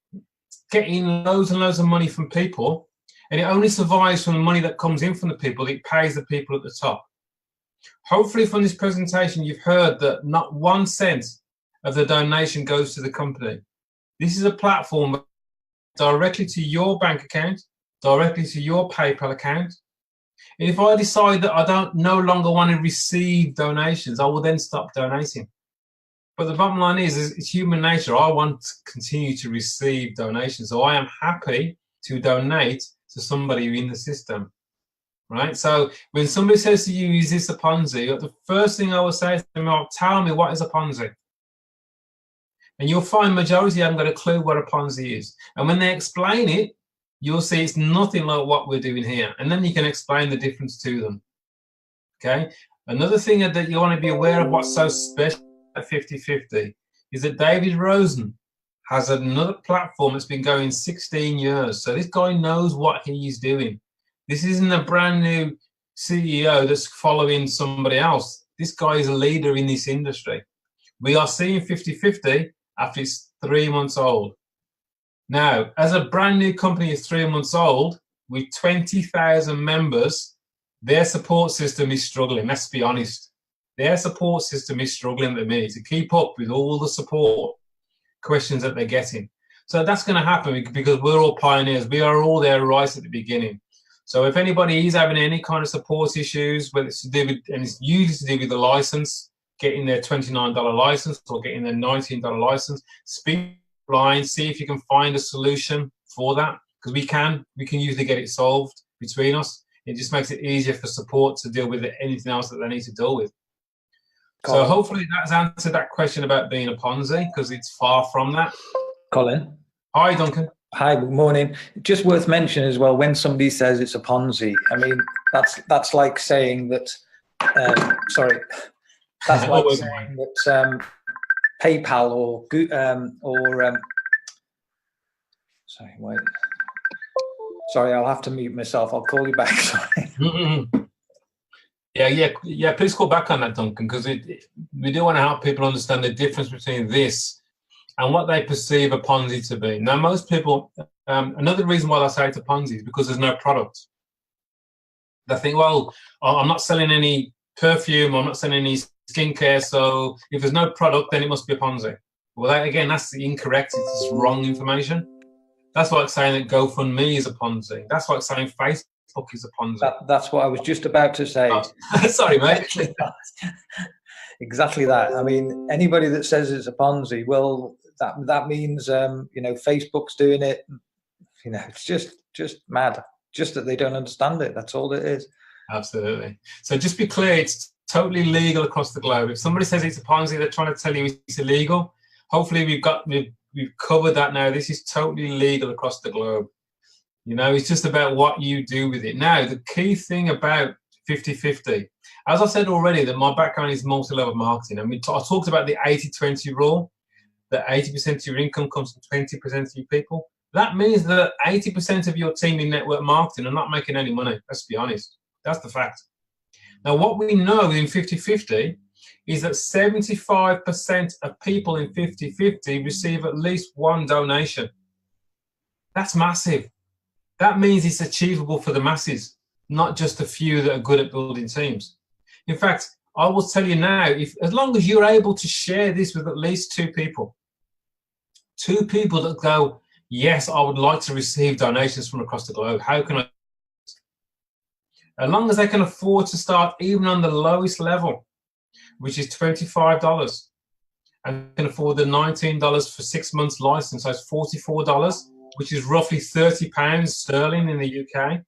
get in loads and loads of money from people, and it only survives from the money that comes in from the people. It pays the people at the top. Hopefully from this presentation, you've heard that not 1 cent of the donation goes to the company. This is a platform directly to your bank account, directly to your PayPal account. And if I decide that I don't no longer want to receive donations, I will then stop donating. But the bottom line is it's human nature. I want to continue to receive donations. So I am happy to donate to somebody in the system. Right? So when somebody says to you, is this a Ponzi? The first thing I will say to them, tell me what is a Ponzi. And you'll find majority haven't got a clue what a Ponzi is. And when they explain it, you'll see it's nothing like what we're doing here. And then you can explain the difference to them. Okay? Another thing that you want to be aware of what's so special at 50/50 is that David Rosen has another platform that's been going 16 years. So this guy knows what he's doing. This isn't a brand new CEO that's following somebody else. This guy is a leader in this industry. We are seeing 50/50 after it's 3 months old. Now, as a brand new company is 3 months old, with 20,000 members, their support system is struggling. Let's be honest. Their support system is struggling at the minute to keep up with all the support questions that they're getting. So that's going to happen because we're all pioneers. We are all there right at the beginning. So if anybody is having any kind of support issues, whether it's to do with, and it's usually to do with the license, getting their $29 license or getting their $19 license, speak line, see if you can find a solution for that, because we can usually get it solved between us. It just makes it easier for support to deal with anything else that they need to deal with. So hopefully that's answered that question about being a Ponzi, because it's far from that. Colin. Hi, Duncan. Hi, good morning. Just worth mentioning as well, when somebody says it's a Ponzi, I mean, that's like saying that, sorry, that's like saying that PayPal or sorry, wait. Sorry, I'll have to mute myself. I'll call you back. Sorry. Yeah. Please call back on that, Duncan, because we do want to help people understand the difference between this and what they perceive a Ponzi to be. Now, most people, another reason why I say it's a Ponzi is because there's no product. They think, well, I'm not selling any perfume, I'm not selling any skincare, so if there's no product, then it must be a Ponzi. Well, again, that's incorrect. It's wrong information. That's like saying that GoFundMe is a Ponzi. That's like saying Facebook is a Ponzi. That's what I was just about to say. Oh, sorry, mate. Exactly that. I mean, anybody that says it's a Ponzi, well, that means Facebook's doing it. It's just mad. Just that they don't understand it. That's all it is. Absolutely. So just be clear, it's totally legal across the globe. If somebody says it's a Ponzi, they're trying to tell you it's illegal. Hopefully we've covered that now. This is totally legal across the globe. It's just about what you do with it. Now, the key thing about 50/50, as I said already, that my background is multi-level marketing. I mean, I talked about the 80-20 rule. that 80% of your income comes from 20% of your people, that means that 80% of your team in network marketing are not making any money. Let's be honest. That's the fact. Now, what we know in 50/50 is that 75% of people in 50/50 receive at least one donation. That's massive. That means it's achievable for the masses, not just a few that are good at building teams. In fact, I will tell you now, as long as you're able to share this with at least two people that go, yes, I would like to receive donations from across the globe. How can I? As long as they can afford to start even on the lowest level, which is $25, and can afford the $19 for 6 months license, so it's $44, which is roughly £30 sterling in the UK.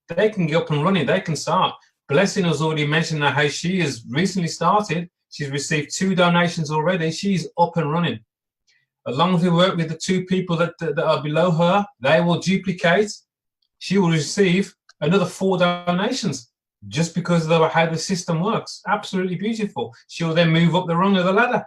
They can get up and running. They can start. Blessing has already mentioned how she has recently started. She's received 2 donations already. She's up and running. As long as we work with the 2 people that are below her, they will duplicate. She will receive another 4 donations just because of how the system works. Absolutely beautiful. She'll then move up the rung of the ladder.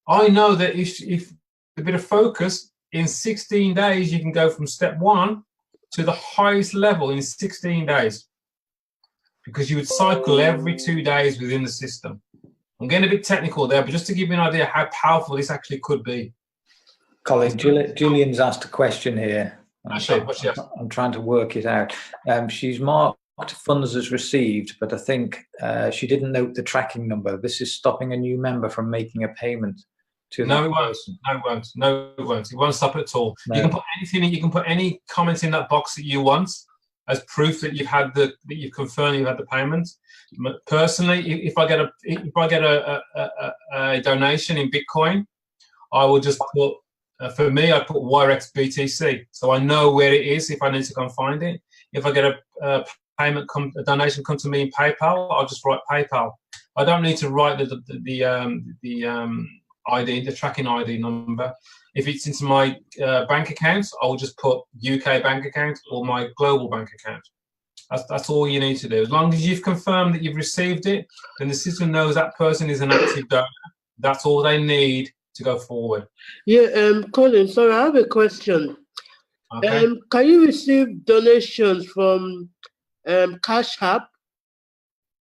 I know that if a bit of focus, in 16 days, you can go from step 1 to the highest level in 16 days, because you would cycle every 2 days within the system. I'm getting a bit technical there, but just to give you an idea how powerful this actually could be. Colin, Julian's asked a question here. I'm trying to work it out. She's marked funds as received, but I think she didn't note the tracking number. This is stopping a new member from making a payment. No, it won't. No, it won't. No, it won't. It won't stop at all. No. You can put anything in. You can put any comment in that box that you want as proof that you've had that you've confirmed you've had the payment. Personally, if I get a donation in Bitcoin, I will just put. For me, I put YRX BTC, so I know where it is if I need to go and find it. If I get a donation come to me in PayPal, I'll just write PayPal. I don't need to write the ID, the tracking ID number. If it's into my bank account, I'll just put UK bank account or my global bank account. That's all you need to do. As long as you've confirmed that you've received it, then the system knows that person is an active donor. That's all they need to go forward. Yeah, Colin, sorry, I have a question. Okay. Can you receive donations from Cash App?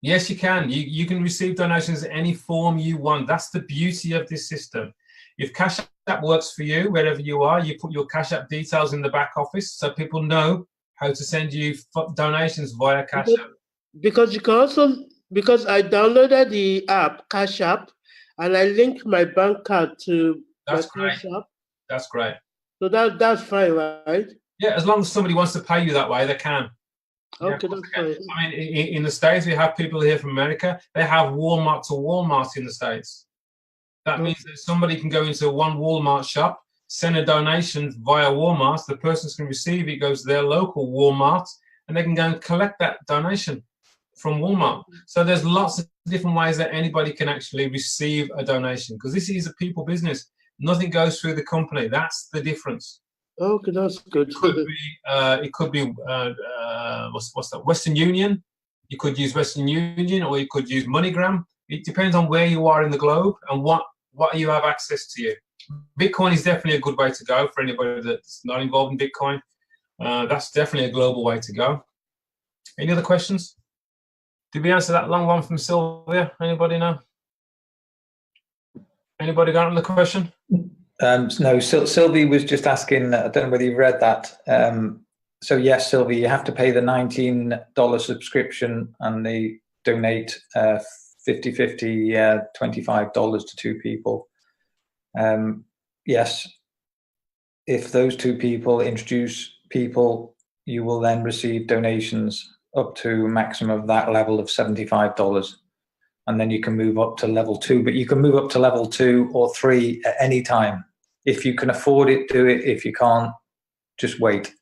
Yes, you can. You can receive donations in any form you want. That's the beauty of this system. If Cash App works for you, wherever you are, you put your Cash App details in the back office so people know how to send you donations via Cash App. Because you can also, because I downloaded the app, Cash App, and I linked my bank card to my Cash App. That's great. So that's fine, right? Yeah, as long as somebody wants to pay you that way, they can. Okay, that's fine. I mean, in the States, we have people here from America. They have Walmart to Walmart in the States. That means that somebody can go into one Walmart shop, send a donation via Walmart. The person can receive it, goes to their local Walmart, and they can go and collect that donation from Walmart. So there's lots of different ways that anybody can actually receive a donation, because this is a people business. Nothing goes through the company. That's the difference. Okay, that's good. It could be what's that? Western Union. You could use Western Union, or you could use MoneyGram. It depends on where you are in the globe and what you have access to. You. Bitcoin is definitely a good way to go for anybody that's not involved in Bitcoin. That's definitely a global way to go. Any other questions? Did we answer that long one from Sylvia? Anybody know? Anybody got another question? No, Sylvie was just asking, I don't know whether you read that. So yes, Sylvie, you have to pay the $19 subscription and they donate 50-50, $25 to 2 people. Yes, if those 2 people introduce people, you will then receive donations up to a maximum of that level of $75. And then you can move up to level 2, but you can move up to level 2 or 3 at any time. If you can afford it, do it. If you can't, just wait.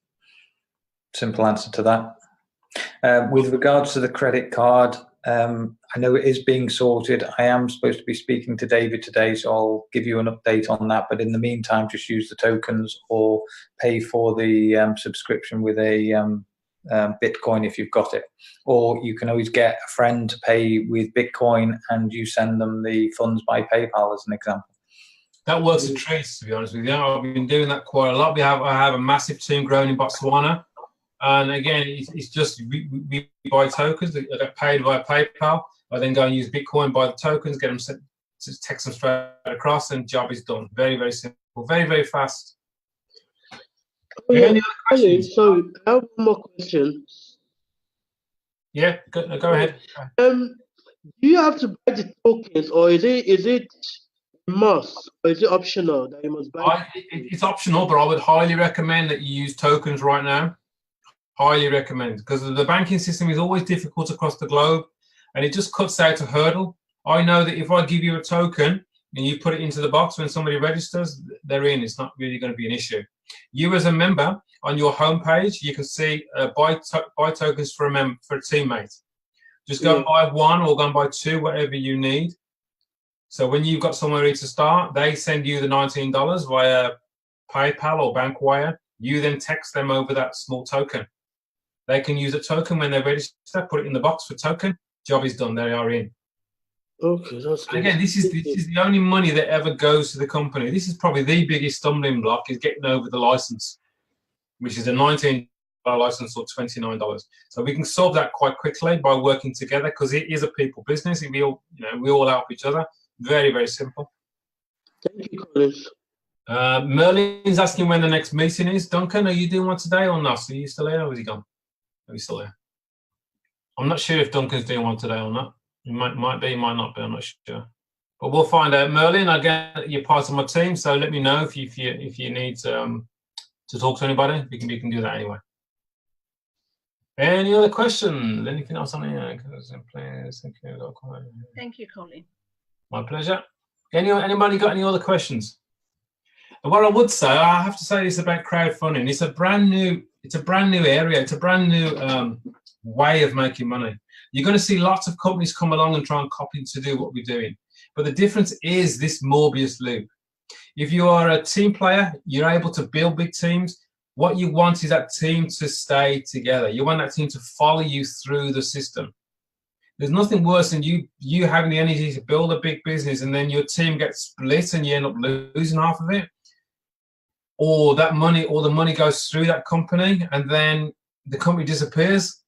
Simple answer to that. With regards to the credit card, I know it is being sorted. I am supposed to be speaking to David today, so I'll give you an update on that. But in the meantime, just use the tokens or pay for the subscription with a Bitcoin if you've got it. Or you can always get a friend to pay with Bitcoin and you send them the funds by PayPal as an example. That works a treat, to be honest with you. I've been doing that quite a lot. I have a massive team growing in Botswana. And again, it's just we buy tokens that get paid via PayPal. I then go and use Bitcoin, buy the tokens, get them sent, text them straight across, and job is done. Very, very simple. Very, very fast. Oh, yeah. So I have one more question. Yeah, go ahead. Do you have to buy the tokens, or is it must, or is it optional that you must buy? It's optional, but I would highly recommend that you use tokens right now. Highly recommend, because the banking system is always difficult across the globe, and it just cuts out a hurdle. I know that if I give you a token and you put it into the box when somebody registers, they're in. It's not really going to be an issue. You as a member on your homepage, you can see buy tokens for a teammate. Just go and buy one or go and buy two, whatever you need. So when you've got somewhere to start, they send you the $19 via PayPal or bank wire. You then text them over that small token. They can use a token when they register, put it in the box for token. Job is done. They are in. Okay, that's good. Again, this is the only money that ever goes to the company. This is probably the biggest stumbling block, is getting over the license, which is a $19 license or $29. So we can solve that quite quickly by working together, because it is a people business. We all help each other. Very, very simple. Thank you, Collins. Merlin's asking when the next meeting is. Duncan, are you doing one today or not? Are you still here, or is he gone? Are you still here? I'm not sure if Duncan's doing one today or not. He might be, might not be. I'm not sure, but we'll find out. Merlin, again, you're part of my team, so let me know if you need to talk to anybody. We can do that anyway. Any other questions? Anything else on here? Thank you, Colin. My pleasure. Anybody got any other questions? And what I would say, I have to say this about crowdfunding. It's a brand new area. It's a brand new way of making money. You're going to see lots of companies come along and try and copy to do what we're doing. But the difference is this Morbius loop. If you are a team player, you're able to build big teams. What you want is that team to stay together. You want that team to follow you through the system. There's nothing worse than you having the energy to build a big business and then your team gets split and you end up losing half of it. Or the money goes through that company and then the company disappears.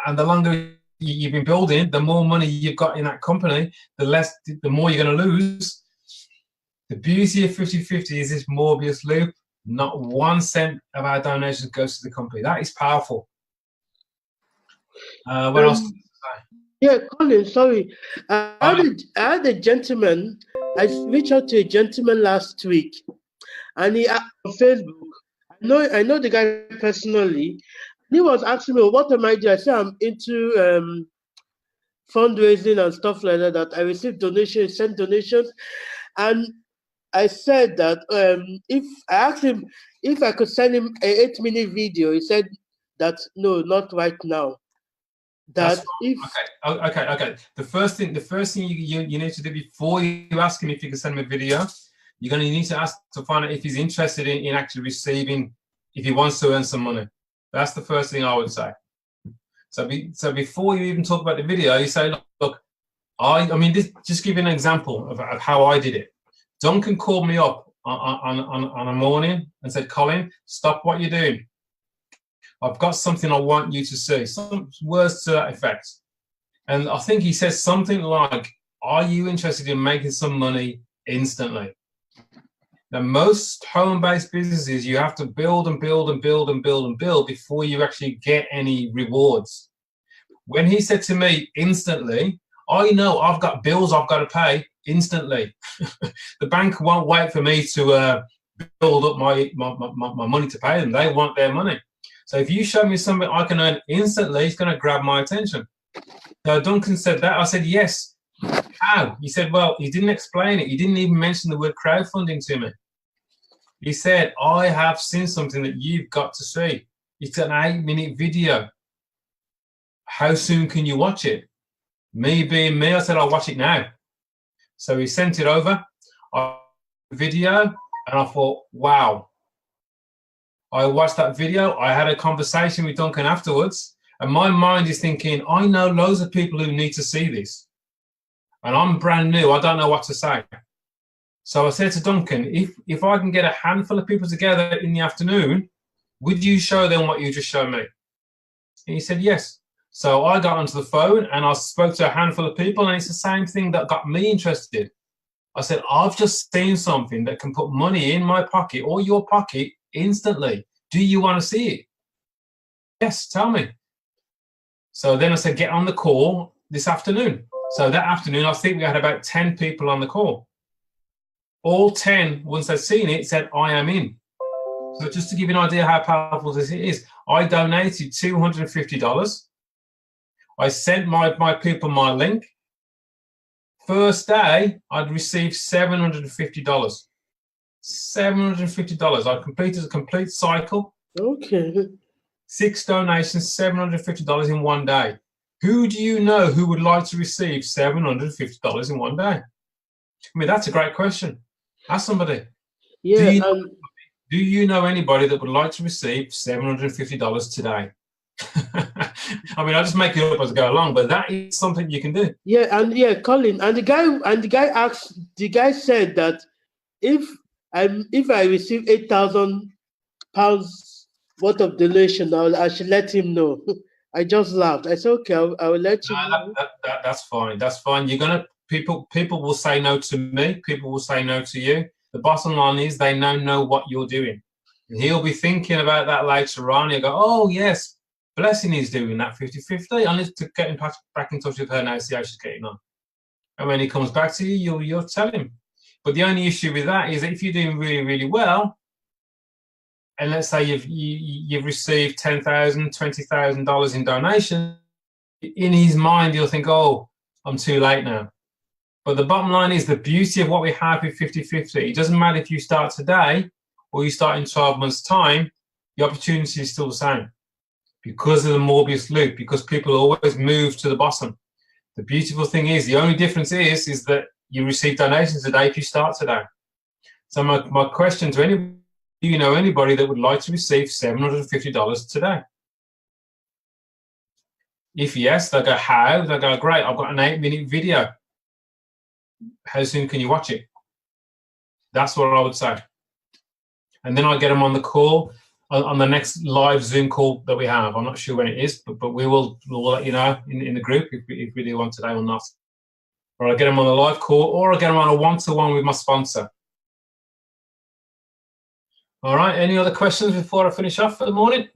And the longer you've been building, the more money you've got in that company, the more you're going to lose. The beauty of 50/50 is this Morbius loop. Not 1 cent of our donations goes to the company. That is powerful. What else? Yeah, Colin, sorry. I had a gentleman, I reached out to a gentleman last week, and he on Facebook. I know the guy personally. He was asking me, what am I doing? I said, I'm into fundraising and stuff like that I receive donations, send donations. And I said that if I asked him if I could send him an 8-minute video, he said that no, not right now. That if okay. The first thing you need to do before you ask him if you can send him a video, you're going to need to ask to find out if he's interested in actually receiving, if he wants to earn some money. That's the first thing I would say. So before you even talk about the video, you say, look, I mean, just give you an example of how I did it. Duncan called me up on a morning and said, Colin, stop what you're doing. I've got something I want you to see. Some words to that effect. And I think he says something like, are you interested in making some money instantly? Now, most home-based businesses, you have to build and build and build and build and build before you actually get any rewards. When he said to me instantly, I know I've got bills I've got to pay instantly. The bank won't wait for me to build up my money to pay them. They want their money. So if you show me something I can earn instantly, it's going to grab my attention. So Duncan said that. I said, yes. How? He said, well, he didn't explain it. He didn't even mention the word crowdfunding to me. He said, I have seen something that you've got to see. It's an 8-minute video. How soon can you watch it? Me being me, I said, I'll watch it now. So he sent it over, video, and I thought, wow. I watched that video. I had a conversation with Duncan afterwards, and my mind is thinking, I know loads of people who need to see this. And I'm brand new. I don't know what to say. So I said to Duncan, if I can get a handful of people together in the afternoon, would you show them what you just showed me? And he said, yes. So I got onto the phone and I spoke to a handful of people, and it's the same thing that got me interested. I said, I've just seen something that can put money in my pocket or your pocket instantly. Do you want to see it? Yes, tell me. So then I said, get on the call this afternoon. So that afternoon, I think we had about 10 people on the call. All 10, once they'd seen it, said, I am in. So just to give you an idea how powerful this is, I donated $250. I sent my people my link. First day, I'd received $750. $750. I completed a complete cycle. Okay. 6 donations, $750 in one day. Who do you know who would like to receive $750 in one day? I mean, that's a great question. Ask somebody. Yeah. Do you know anybody that would like to receive $750 today? I mean, I just make it up as I go along, but that is something you can do. Yeah, and yeah, Colin, and the guy said that if I receive £8,000 worth of donation, I should let him know. I just laughed. I said, okay, I will let you know. That's fine. That's fine. You're gonna people will say no to me. People will say no to you. The bottom line is they know what you're doing. And he'll be thinking about that later on. He'll go, oh yes, Blessing is doing that 50-50. I need to get back in touch with her now, see how she's getting on. And when he comes back to you, you'll tell him. But the only issue with that is that if you're doing really, really well, and let's say you've received $10,000, $20,000 in donation, in his mind he'll think, oh, I'm too late now. But the bottom line is the beauty of what we have with 50-50. It doesn't matter if you start today or you start in 12 months' time, the opportunity is still the same. Because of the Morbius loop, because people always move to the bottom. The beautiful thing is, the only difference is that you receive donations today if you start today. So my question to anybody, do you know anybody that would like to receive $750 today? If yes, they'll go, how? They'll go, great, I've got an 8-minute video. How soon can you watch it? That's what I would say. And then I get them on the call, on the next live Zoom call that we have. I'm not sure when it is, but we'll let you know in the group if we do one today or not. Or I get them on a live call, or I get them on a one-to-one with my sponsor. All right, any other questions before I finish off for the morning?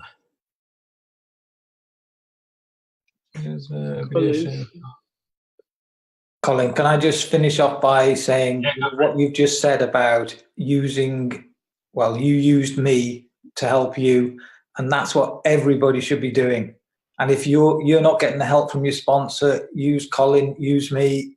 Colin, can I just finish off by saying what you've just said about using, well, you used me to help you, and that's what everybody should be doing. And if you're not getting the help from your sponsor, use Colin, use me.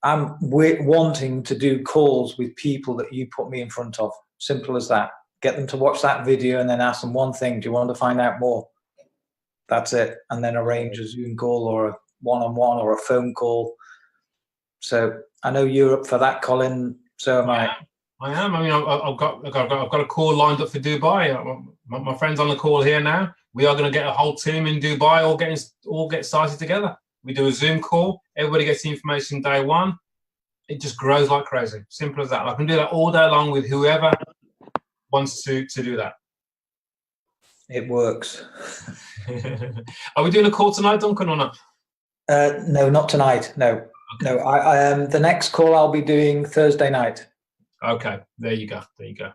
I'm wanting to do calls with people that you put me in front of. Simple as that. Get them to watch that video and then ask them one thing. Do you want to find out more? That's it. And then arrange a Zoom call or a one-on-one or a phone call. So I know you're up for that, Colin. So am I. I am. I mean, I've got a call lined up for Dubai. My friend's on the call here now. We are going to get a whole team in Dubai, all get started together. We do a Zoom call. Everybody gets the information day one. It just grows like crazy. Simple as that. I can do that all day long with whoever wants to do that. It works. Are we doing a call tonight, Duncan, or not? No, not tonight. No, okay. No. I the next call I'll be doing Thursday night. Okay, there you go. There you go.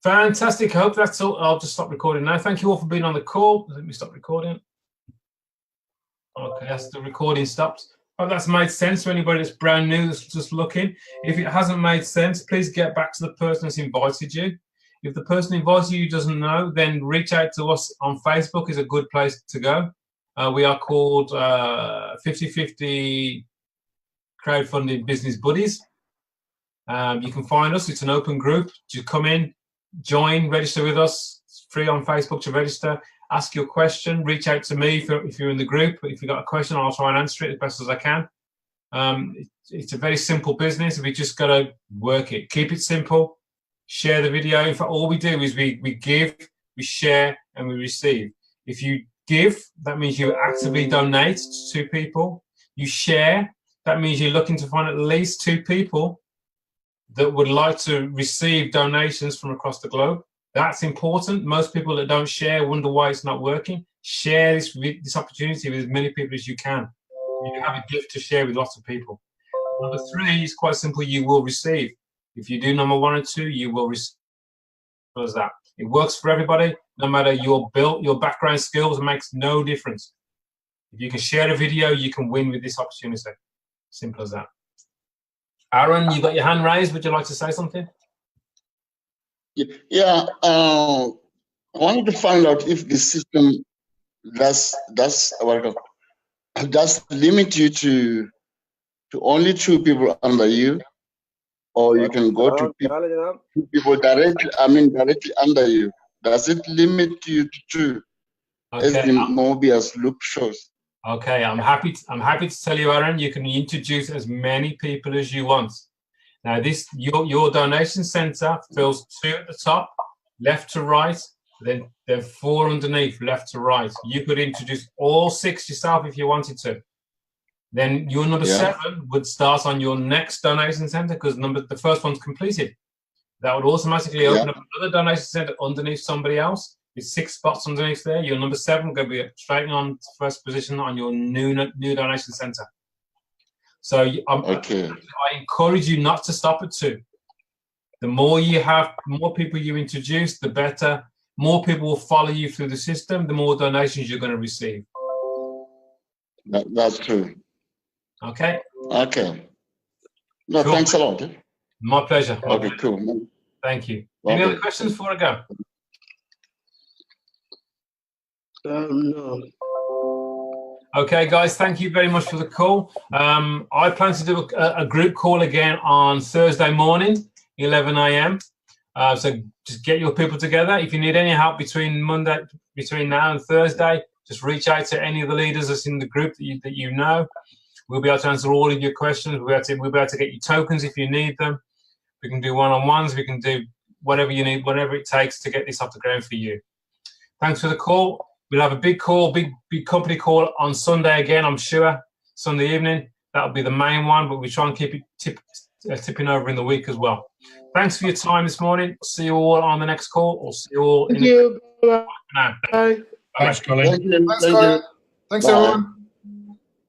Fantastic. I hope that's all. I'll just stop recording now. Thank you all for being on the call. Let me stop recording. Okay, that's the recording stopped. Hope that's made sense to anybody that's brand new, that's just looking. If it hasn't made sense, please get back to the person that's invited you. If the person invited you doesn't know, then reach out to us on Facebook is a good place to go. We are called 50-50 Crowdfunding Business Buddies. You can find us. It's an open group. Just come in, join, register with us. It's free on Facebook to register. Ask your question. Reach out to me if you're in the group. If you've got a question, I'll try and answer it as best as I can. It's a very simple business. We just got to work it. Keep it simple. Share the video. In fact, all we do is we give, we share, and we receive. If you give, that means you actively donate to people. You share, That means you're looking to find at least 2 people that would like to receive donations from across the globe. That's important. Most people that don't share wonder why it's not working. Share this opportunity with as many people as you can. You can have a gift to share with lots of people. Number 3 is quite simple. You will receive. If you do number 1 and 2, you will receive. What is that? It works for everybody. No matter your background skills, it makes no difference. If you can share a video, you can win with this opportunity. Simple as that. Aaron, you got your hand raised. Would you like to say something? Yeah, I wanted to find out if the system does limit you to only 2 people under you, or you can go to people directly. I mean, directly under you. Does it limit you to 2, as the Mobius loop shows? Okay, I'm happy to tell you, Aaron, you can introduce as many people as you want. Now, your donation center fills 2 at the top, left to right, then 4 underneath, left to right. You could introduce all 6 yourself if you wanted to. Then your number 7 would start on your next donation center because the first one's completed. That would automatically open up another donation center underneath somebody else. With 6 spots underneath there. Your number 7 going to be straight on first position on your new donation center. So I encourage you not to stop at 2. The more you have, the more people you introduce, the better. More people will follow you through the system, the more donations you're going to receive. That's true. Okay. Okay. No, cool. Thanks a lot. My pleasure. Okay, cool. Thank you. Any other questions before I go? No. Okay, guys, thank you very much for the call. I plan to do a group call again on Thursday morning, 11 a.m. So just get your people together. If you need any help between now and Thursday, just reach out to any of the leaders that's in the group that you know. We'll be able to answer all of your questions. We'll be able to get you tokens if you need them. We can do one-on-ones. We can do whatever you need, whatever it takes to get this off the ground for you. Thanks for the call. We'll have a big call, big company call on Sunday again, I'm sure, Sunday evening. That'll be the main one, but we try and keep it tipping over in the week as well. Thanks for your time this morning. See you all on the next call. Or see you all in the now. Bye. Thanks, Colin. Thank you. Thanks, Colin. Thanks, everyone.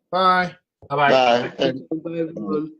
Bye. Bye-bye. Bye. Bye, everyone.